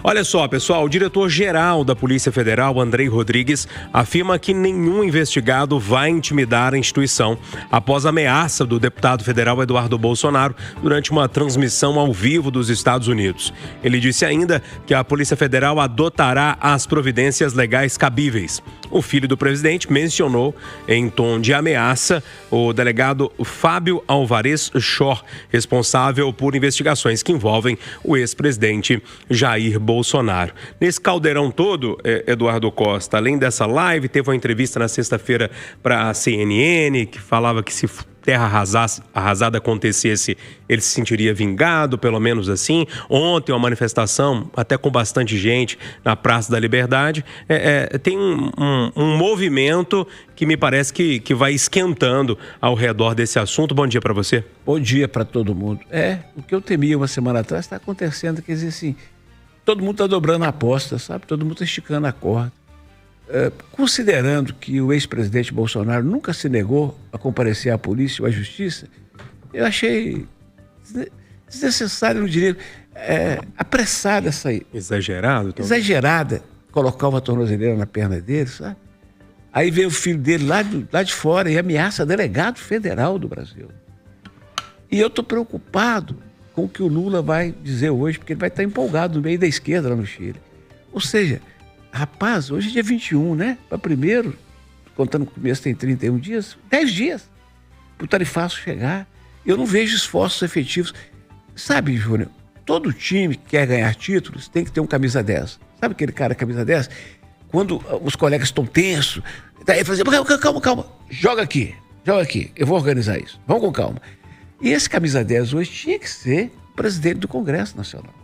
Olha só, pessoal, o diretor-geral da Polícia Federal, Andrei Rodrigues, afirma que nenhum investigado vai intimidar a instituição após a ameaça do deputado federal Eduardo Bolsonaro durante uma transmissão ao vivo dos Estados Unidos. Ele disse ainda que a Polícia Federal adotará as providências legais cabíveis. O filho do presidente mencionou, em tom de ameaça, o delegado Fábio Alvarez Chor, responsável por investigações que envolvem o ex-presidente Jair Bolsonaro. Nesse caldeirão todo, Eduardo Costa, além dessa live, teve uma entrevista na sexta-feira para a CNN, que falava que se terra arrasada acontecesse, ele se sentiria vingado, pelo menos assim. Ontem, uma manifestação, até com bastante gente, na Praça da Liberdade. Tem um movimento que me parece que vai esquentando ao redor desse assunto. Bom dia para você. Bom dia para todo mundo. O que eu temia uma semana atrás está acontecendo, quer dizer assim, todo mundo está dobrando a aposta, sabe? Todo mundo está esticando a corda. Considerando que o ex-presidente Bolsonaro nunca se negou a comparecer à polícia ou à justiça, eu achei desnecessário, não diria, apressada essa aí. Exagerado? Então. Exagerada, colocar uma tornozeleira na perna dele, sabe? Aí veio o filho dele lá de fora e ameaça delegado federal do Brasil. E eu estou preocupado com o que o Lula vai dizer hoje, porque ele vai estar empolgado no meio da esquerda lá no Chile. Ou seja, rapaz, hoje é dia 21, né? Para primeiro, contando que o começo tem 31 dias, 10 dias para o tarifaço chegar. Eu não vejo esforços efetivos. Sabe, Júnior, todo time que quer ganhar títulos tem que ter um camisa 10. Sabe aquele cara camisa 10? Quando os colegas estão tensos, daí ele fala assim, calma, joga aqui, eu vou organizar isso, vamos com calma. E esse camisa 10 hoje tinha que ser presidente do Congresso Nacional.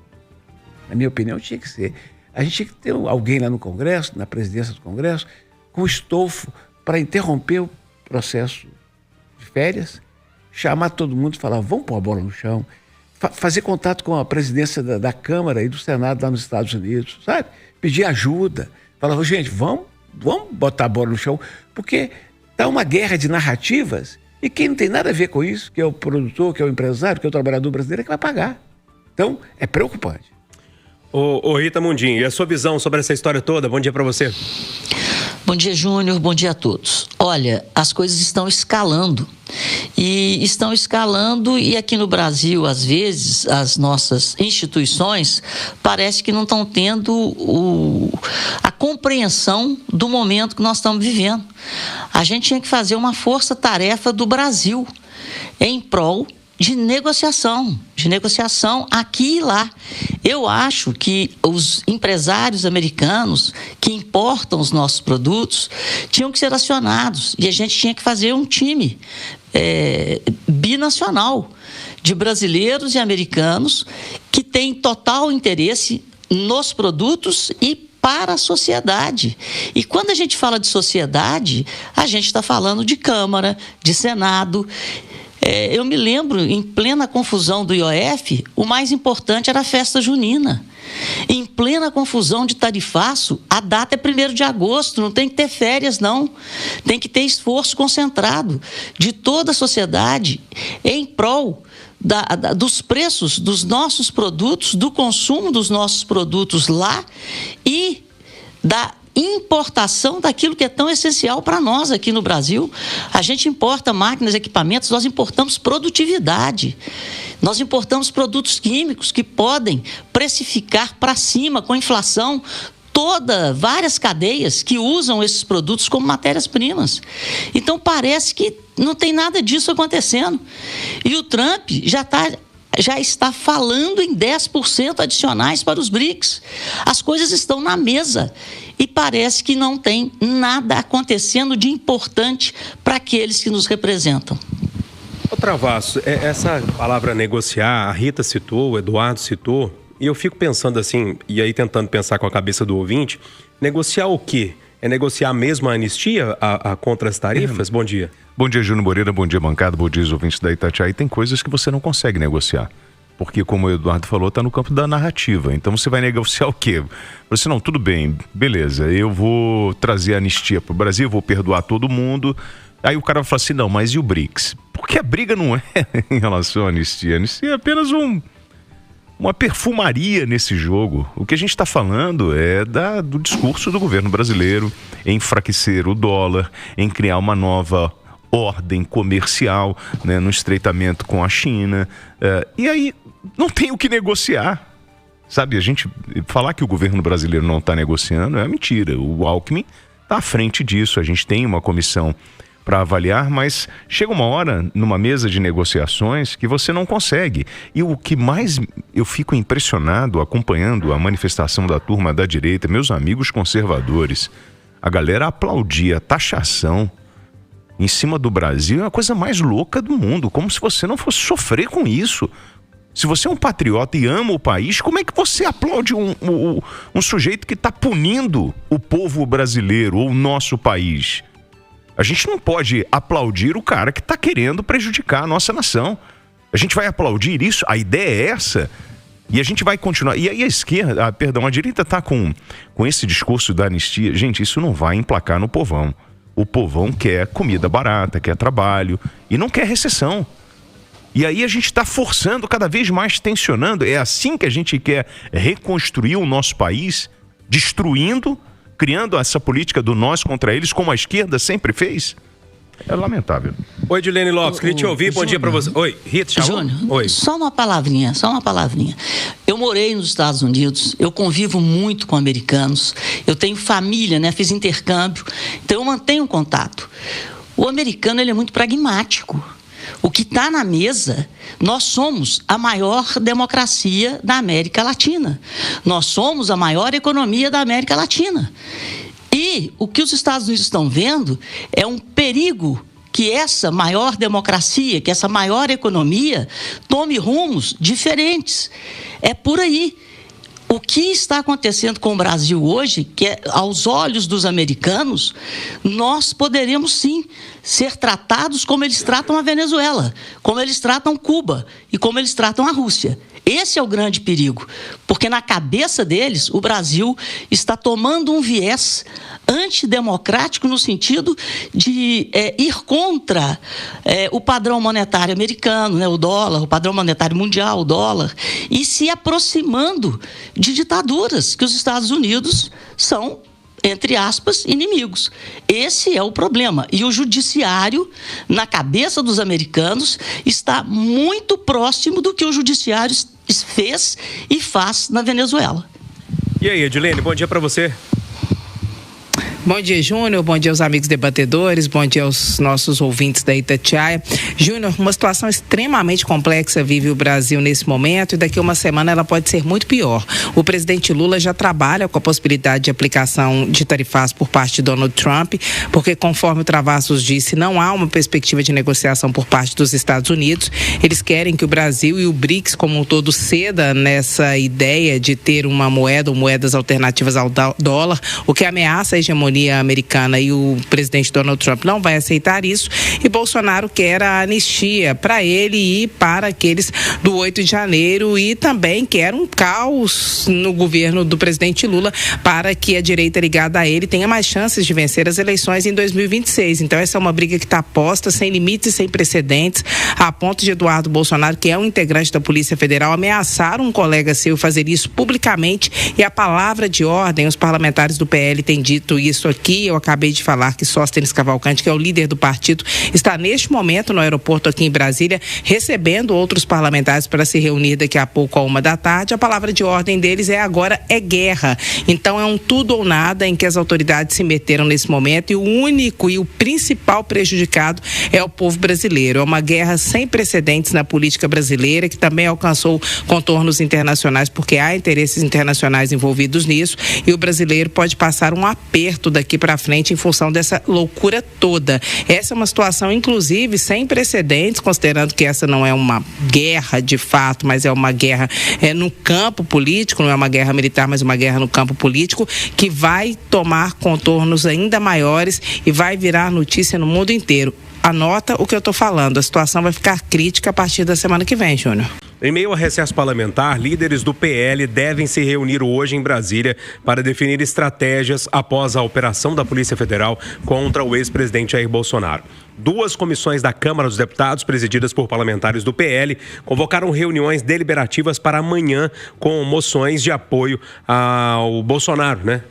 Na minha opinião, tinha que ser. A gente tinha que ter alguém lá no Congresso, na presidência do Congresso, com estofo para interromper o processo de férias, chamar todo mundo e falar, vamos pôr a bola no chão, fazer contato com a presidência da Câmara e do Senado lá nos Estados Unidos, sabe? Pedir ajuda, falar, gente, vamos botar a bola no chão, porque está uma guerra de narrativas e quem não tem nada a ver com isso, que é o produtor, que é o empresário, que é o trabalhador brasileiro, é que vai pagar. Então, é preocupante. Ô Rita Mundim, e a sua visão sobre essa história toda? Bom dia para você. Bom dia, Júnior. Bom dia a todos. Olha, as coisas estão escalando. E aqui no Brasil, às vezes, as nossas instituições parece que não estão tendo a compreensão do momento que nós estamos vivendo. A gente tinha que fazer uma força-tarefa do Brasil em prol de negociação aqui e lá. Eu acho que os empresários americanos que importam os nossos produtos tinham que ser acionados e a gente tinha que fazer um time binacional de brasileiros e americanos que têm total interesse nos produtos e para a sociedade. E quando a gente fala de sociedade, a gente está falando de Câmara, de Senado. Eu me lembro, em plena confusão do IOF, o mais importante era a festa junina. Em plena confusão de tarifaço, a data é 1º de agosto, não tem que ter férias, não. Tem que ter esforço concentrado de toda a sociedade em prol dos preços dos nossos produtos, do consumo dos nossos produtos lá e da importação daquilo que é tão essencial para nós aqui no Brasil. A gente importa máquinas, equipamentos, nós importamos produtividade. Nós importamos produtos químicos que podem precificar para cima com a inflação várias cadeias que usam esses produtos como matérias-primas. Então parece que não tem nada disso acontecendo. E o Trump já está falando em 10% adicionais para os BRICS. As coisas estão na mesa e parece que não tem nada acontecendo de importante para aqueles que nos representam. Ô Travasso, essa palavra negociar, a Rita citou, o Eduardo citou, e eu fico pensando assim, e aí tentando pensar com a cabeça do ouvinte, negociar o quê? É negociar mesmo a anistia contra as tarifas? Bom dia. Bom dia, Júnior Moreira. Bom dia, bancada. Bom dia, os ouvintes da Itatiaia. Tem coisas que você não consegue negociar. Porque, como o Eduardo falou, está no campo da narrativa. Então, você vai negociar o quê? Você, não, tudo bem, beleza, eu vou trazer a anistia para o Brasil, vou perdoar todo mundo. Aí o cara vai falar assim, não, mas e o BRICS? Porque a briga não é em relação à anistia. A anistia é apenas um uma perfumaria nesse jogo. O que a gente está falando é do discurso do governo brasileiro em enfraquecer o dólar, em criar uma nova ordem comercial, né, no estreitamento com a China. E aí não tem o que negociar. Sabe, a gente falar que o governo brasileiro não está negociando é mentira. O Alckmin está à frente disso. A gente tem uma comissão para avaliar, mas chega uma hora numa mesa de negociações que você não consegue. E o que mais eu fico impressionado acompanhando a manifestação da turma da direita, meus amigos conservadores, a galera aplaudia a taxação em cima do Brasil, é a coisa mais louca do mundo, como se você não fosse sofrer com isso. Se você é um patriota e ama o país, como é que você aplaude um sujeito que está punindo o povo brasileiro ou o nosso país? A gente não pode aplaudir o cara que está querendo prejudicar a nossa nação. A gente vai aplaudir isso? A ideia é essa? E a gente vai continuar. E aí a esquerda, a direita está com esse discurso da anistia. Gente, isso não vai emplacar no povão. O povão quer comida barata, quer trabalho e não quer recessão. E aí a gente está forçando, cada vez mais tensionando. É assim que a gente quer reconstruir o nosso país, destruindo, criando essa política do nós contra eles, como a esquerda sempre fez? É lamentável. Oi, Edilene Lopes, queria te ouvir. Bom dia para você. Oi, Rita, Júnior, oi. Só uma palavrinha. Eu morei nos Estados Unidos, eu convivo muito com americanos, eu tenho família, né? Fiz intercâmbio, então eu mantenho contato. O americano, ele é muito pragmático. O que está na mesa, nós somos a maior democracia da América Latina. Nós somos a maior economia da América Latina. E o que os Estados Unidos estão vendo é um perigo que essa maior democracia, que essa maior economia tome rumos diferentes. É por aí. O que está acontecendo com o Brasil hoje, que é, aos olhos dos americanos, nós poderemos sim ser tratados como eles tratam a Venezuela, como eles tratam Cuba e como eles tratam a Rússia. Esse é o grande perigo, porque na cabeça deles o Brasil está tomando um viés antidemocrático no sentido de ir contra o padrão monetário americano, né, o dólar, o padrão monetário mundial, o dólar, e se aproximando de ditaduras que os Estados Unidos são, entre aspas, inimigos. Esse é o problema. E o judiciário, na cabeça dos americanos, está muito próximo do que o judiciário fez e faz na Venezuela. E aí, Edilene, bom dia para você. Bom dia, Júnior. Bom dia aos amigos debatedores. Bom dia aos nossos ouvintes da Itatiaia. Júnior, uma situação extremamente complexa vive o Brasil nesse momento e daqui a uma semana ela pode ser muito pior. O presidente Lula já trabalha com a possibilidade de aplicação de tarifaços por parte de Donald Trump, porque, conforme o Travassos disse, não há uma perspectiva de negociação por parte dos Estados Unidos. Eles querem que o Brasil e o BRICS como um todo ceda nessa ideia de ter uma moeda ou moedas alternativas ao dólar, o que ameaça a hegemonia americana, e o presidente Donald Trump não vai aceitar isso, e Bolsonaro quer a anistia para ele e para aqueles do 8 de janeiro e também quer um caos no governo do presidente Lula para que a direita ligada a ele tenha mais chances de vencer as eleições em 2026. Então essa é uma briga que está posta sem limites e sem precedentes, a ponto de Eduardo Bolsonaro, que é um integrante da Polícia Federal, ameaçar um colega seu fazer isso publicamente, e a palavra de ordem, os parlamentares do PL têm dito isso aqui. Eu acabei de falar que Sóstenes Cavalcante, que é o líder do partido, está neste momento no aeroporto aqui em Brasília, recebendo outros parlamentares para se reunir daqui a pouco à 13h. A palavra de ordem deles agora é guerra. Então é um tudo ou nada em que as autoridades se meteram nesse momento, e o único e o principal prejudicado é o povo brasileiro. É uma guerra sem precedentes na política brasileira, que também alcançou contornos internacionais, porque há interesses internacionais envolvidos nisso, e o brasileiro pode passar um aperto daqui para frente em função dessa loucura toda. Essa é uma situação, inclusive, sem precedentes, considerando que essa não é uma guerra de fato, mas é uma guerra no campo político, não é uma guerra militar, mas uma guerra no campo político, que vai tomar contornos ainda maiores e vai virar notícia no mundo inteiro. Anota o que eu estou falando, a situação vai ficar crítica a partir da semana que vem, Júnior. Em meio a recesso parlamentar, líderes do PL devem se reunir hoje em Brasília para definir estratégias após a operação da Polícia Federal contra o ex-presidente Jair Bolsonaro. Duas comissões da Câmara dos Deputados, presididas por parlamentares do PL, convocaram reuniões deliberativas para amanhã com moções de apoio ao Bolsonaro, né?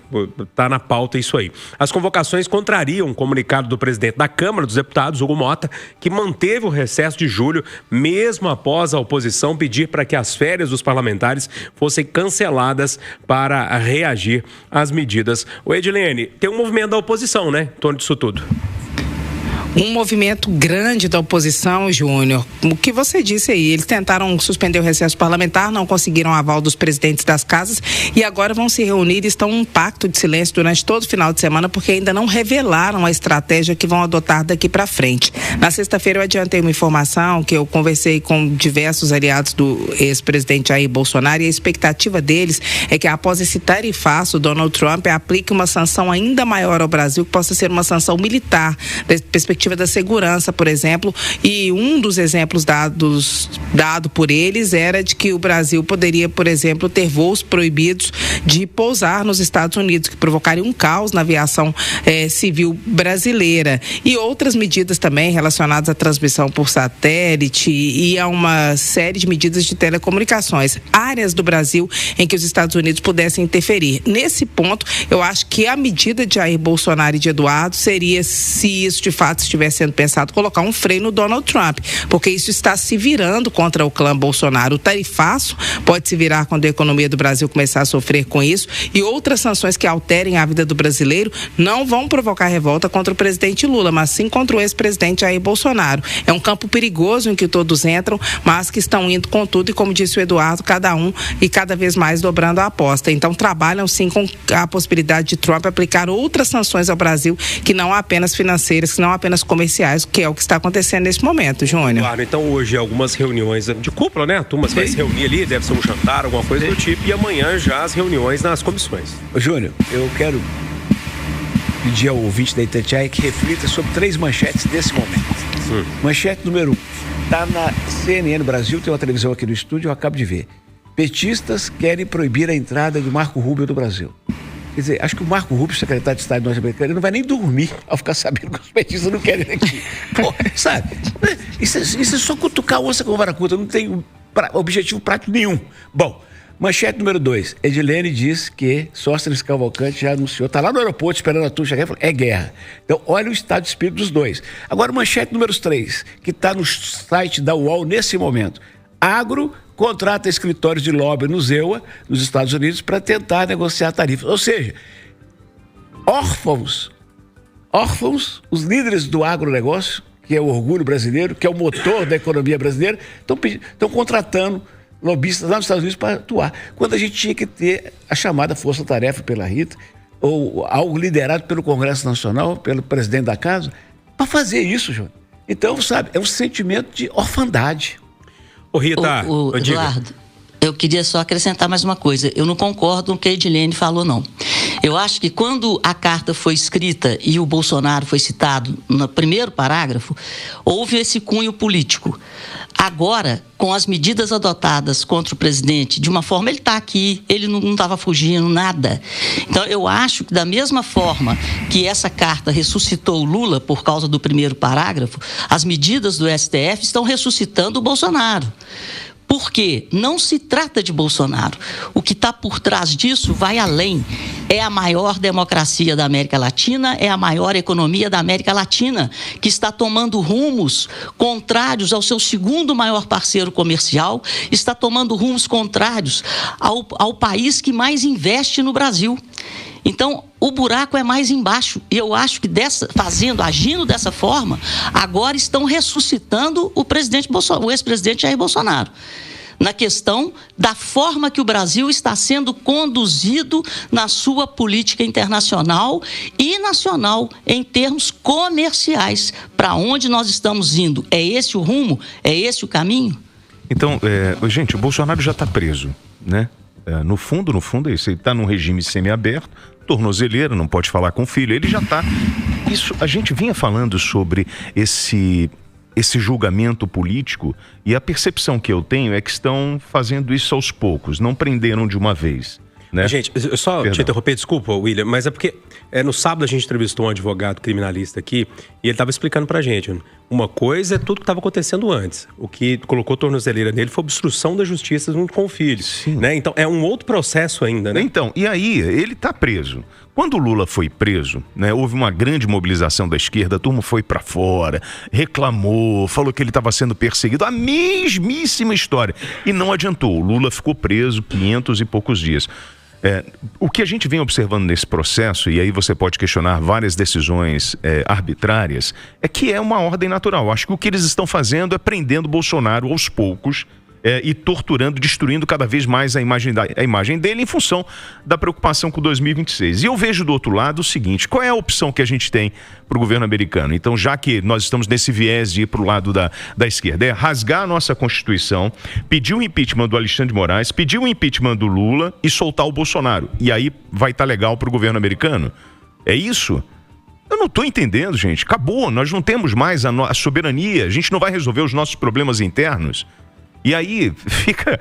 Tá na pauta isso aí. As convocações contrariam um comunicado do presidente da Câmara dos Deputados, Hugo Mota, que manteve o recesso de julho, mesmo após a oposição pedir para que as férias dos parlamentares fossem canceladas para reagir às medidas. O Edilene, tem um movimento da oposição, né, em torno disso tudo? Um movimento grande da oposição, Júnior. O que você disse aí, eles tentaram suspender o recesso parlamentar, não conseguiram aval dos presidentes das casas e agora vão se reunir e estão em um pacto de silêncio durante todo o final de semana porque ainda não revelaram a estratégia que vão adotar daqui para frente. Na sexta-feira eu adiantei uma informação que eu conversei com diversos aliados do ex-presidente Jair Bolsonaro e a expectativa deles é que após esse tarifaço, Donald Trump aplique uma sanção ainda maior ao Brasil, que possa ser uma sanção militar, da perspectiva da segurança, por exemplo, e um dos exemplos dado por eles era de que o Brasil poderia, por exemplo, ter voos proibidos de pousar nos Estados Unidos, que provocaria um caos na aviação civil brasileira. E outras medidas também relacionadas à transmissão por satélite e a uma série de medidas de telecomunicações, áreas do Brasil em que os Estados Unidos pudessem interferir. Nesse ponto, eu acho que a medida de Jair Bolsonaro e de Eduardo seria, se isso de fato estiver sendo pensado, colocar um freio no Donald Trump, porque isso está se virando contra o clã Bolsonaro. O tarifaço pode se virar quando a economia do Brasil começar a sofrer com isso, e outras sanções que alterem a vida do brasileiro não vão provocar revolta contra o presidente Lula, mas sim contra o ex-presidente Jair Bolsonaro. É um campo perigoso em que todos entram, mas que estão indo com tudo e, como disse o Eduardo, cada um e cada vez mais dobrando a aposta. Então trabalham sim com a possibilidade de Trump aplicar outras sanções ao Brasil, que não apenas financeiras, que não apenas comerciais, que é o que está acontecendo nesse momento, Júnior. Claro, então hoje algumas reuniões de cúpula, né? A turma vai se reunir ali, deve ser um jantar, alguma coisa do tipo, e amanhã já as reuniões nas comissões. Ô, Júnior, eu quero pedir ao ouvinte da Itatiaia que reflita sobre 3 manchetes desse momento. Manchete número 1, está na CNN Brasil, tem uma televisão aqui no estúdio, eu acabo de ver. Petistas querem proibir a entrada de Marco Rubio do Brasil. Quer dizer, acho que o Marco Rubio, secretário de Estado norte-americano, não vai nem dormir ao ficar sabendo que os petistas não querem ir aqui. Pô, sabe? Isso é só cutucar a onça com vara curta, não tem objetivo prático nenhum. Bom, manchete número 2. Edilene diz que Sóstenes Cavalcante já anunciou, está lá no aeroporto esperando a turma chegar e falou, é guerra. Então, olha o estado de espírito dos dois. Agora, manchete número 3, que está no site da UOL nesse momento. Agro contrata escritórios de lobby no ZEUA, nos Estados Unidos, para tentar negociar tarifas. Ou seja, órfãos, os líderes do agronegócio, que é o orgulho brasileiro, que é o motor da economia brasileira, estão contratando lobistas lá nos Estados Unidos para atuar. Quando a gente tinha que ter a chamada força-tarefa pela Rita, ou algo liderado pelo Congresso Nacional, pelo presidente da casa, para fazer isso, João. Então, sabe, é um sentimento de orfandade. Ô Rita, Eduardo, eu queria só acrescentar mais uma coisa. Eu não concordo com o que a Edilene falou, não. Eu acho que quando a carta foi escrita e o Bolsonaro foi citado no primeiro parágrafo, houve esse cunho político. Agora, com as medidas adotadas contra o presidente, de uma forma, ele está aqui, ele não estava fugindo, nada. Então, eu acho que da mesma forma que essa carta ressuscitou o Lula por causa do primeiro parágrafo, as medidas do STF estão ressuscitando o Bolsonaro. Porque não se trata de Bolsonaro. O que está por trás disso vai além. É a maior democracia da América Latina, é a maior economia da América Latina, que está tomando rumos contrários ao seu segundo maior parceiro comercial, está tomando rumos contrários ao país que mais investe no Brasil. Então, o buraco é mais embaixo. E eu acho que agindo dessa forma, agora estão ressuscitando o ex-presidente Jair Bolsonaro. Na questão da forma que o Brasil está sendo conduzido na sua política internacional e nacional, em termos comerciais. Para onde nós estamos indo? É esse o rumo? É esse o caminho? Então, gente, o Bolsonaro já está preso, né? No fundo, é isso. Ele está num regime semiaberto, tornozeleira, não pode falar com o filho. Ele já está... Isso, a gente vinha falando sobre esse julgamento político, e a percepção que eu tenho é que estão fazendo isso aos poucos, não prenderam de uma vez. né? Gente, eu só te interromper, desculpa, William, mas é porque no sábado a gente entrevistou um advogado criminalista aqui e ele estava explicando pra gente. Uma coisa é tudo que estava acontecendo antes. O que colocou tornozeleira nele foi obstrução da justiça junto com o filho. Sim. Né? Então, é um outro processo ainda, né? Então, e aí, ele tá preso. Quando o Lula foi preso, né, houve uma grande mobilização da esquerda, a turma foi pra fora, reclamou, falou que ele estava sendo perseguido, a mesmíssima história. E não adiantou, o Lula ficou preso 500 e poucos dias. O que a gente vem observando nesse processo, e aí você pode questionar várias decisões arbitrárias, é que é uma ordem natural. Acho que o que eles estão fazendo é prendendo Bolsonaro aos poucos e torturando, destruindo cada vez mais a imagem dele em função da preocupação com 2026. E eu vejo do outro lado o seguinte, qual é a opção que a gente tem para o governo americano? Então, já que nós estamos nesse viés de ir para o lado da esquerda, é rasgar a nossa Constituição, pedir o impeachment do Alexandre de Moraes, pedir o impeachment do Lula e soltar o Bolsonaro. E aí vai estar legal para o governo americano? É isso? Eu não estou entendendo, gente. Acabou, nós não temos mais a soberania, a gente não vai resolver os nossos problemas internos. E aí fica...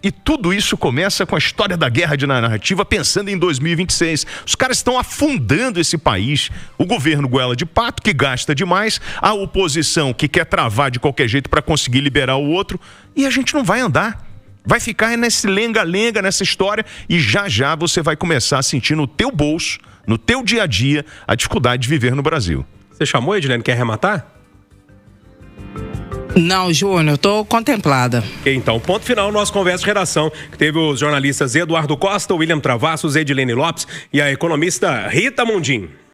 E tudo isso começa com a história da guerra de narrativa pensando em 2026. Os caras estão afundando esse país. O governo goela de pato, que gasta demais. A oposição que quer travar de qualquer jeito para conseguir liberar o outro. E a gente não vai andar. Vai ficar nesse lenga-lenga, nessa história. E já já você vai começar a sentir no teu bolso, no teu dia a dia, a dificuldade de viver no Brasil. Você chamou, Edilene? Quer arrematar? Não, Júnior, estou contemplada. Então, ponto final, nosso Conversa de Redação, que teve os jornalistas Eduardo Costa, William Travassos, Edilene Lopes e a economista Rita Mundim.